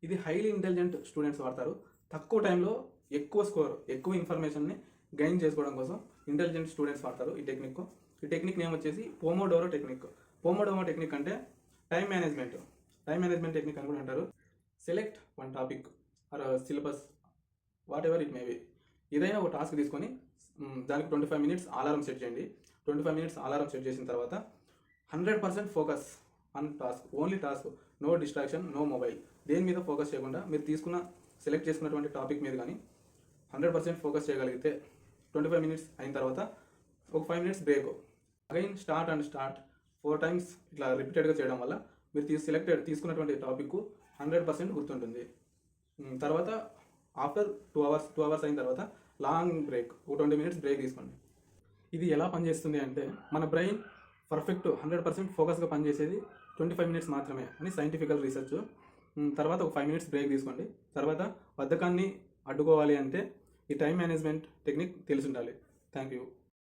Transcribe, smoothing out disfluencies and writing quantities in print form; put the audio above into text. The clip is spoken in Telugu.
ఇది హైలీ ఇంటెలిజెంట్ స్టూడెంట్స్ వాడతారు. తక్కువ టైంలో ఎక్కువ స్కోర్, ఎక్కువ ఇన్ఫర్మేషన్ని గెయిన్ చేసుకోవడం కోసం ఇంటెలిజెంట్ స్టూడెంట్స్ వాడతారు ఈ టెక్నిక్. ఈ టెక్నిక్ నేమ్ వచ్చేసి పోమోడోరో టెక్నిక్. పోమోడోరో టెక్నిక్ అంటే టైం మేనేజ్మెంట్ టెక్నిక్ అని కూడా అంటారు. Select one topic or syllabus, whatever it may be. ఏదైనా ఒక టాస్క్ తీసుకొని దానికి 25 minutes అలారం సెట్ చేయండి. 25 minutes అలారం సెట్ చేసిన తర్వాత 100% focus on task, only task, no distraction, no mobile. దేని మీద ఫోకస్ చేయకుండా మీరు సెలెక్ట్ చేసుకున్నటువంటి టాపిక్ మీద కానీ 100% ఫోకస్ చేయగలిగితే 25 minutes అయిన తర్వాత ఒక 5 minutes break, again start 4 times ఇట్లా రిపీటెడ్గా చేయడం వల్ల మీరు తీసుకున్నటువంటి టాపిక్ 100% గుర్తుంటుంది. తర్వాత ఆఫ్టర్ 2 hours అయిన తర్వాత లాంగ్ బ్రేక్, ఒక 20 minutes బ్రేక్ తీసుకోండి. ఇది ఎలా పనిచేస్తుంది అంటే మన బ్రెయిన్ పర్ఫెక్ట్ 100% ఫోకస్గా పనిచేసేది 25 minutes మాత్రమే అని సైంటిఫికల్ రీసెర్చ్. తర్వాత ఒక 5 minutes బ్రేక్ తీసుకోండి. తర్వాత బద్ధకాన్ని అడ్డుకోవాలి అంటే ఈ టైం మేనేజ్మెంట్ టెక్నిక్ తెలిసి ఉండాలి. Thank you.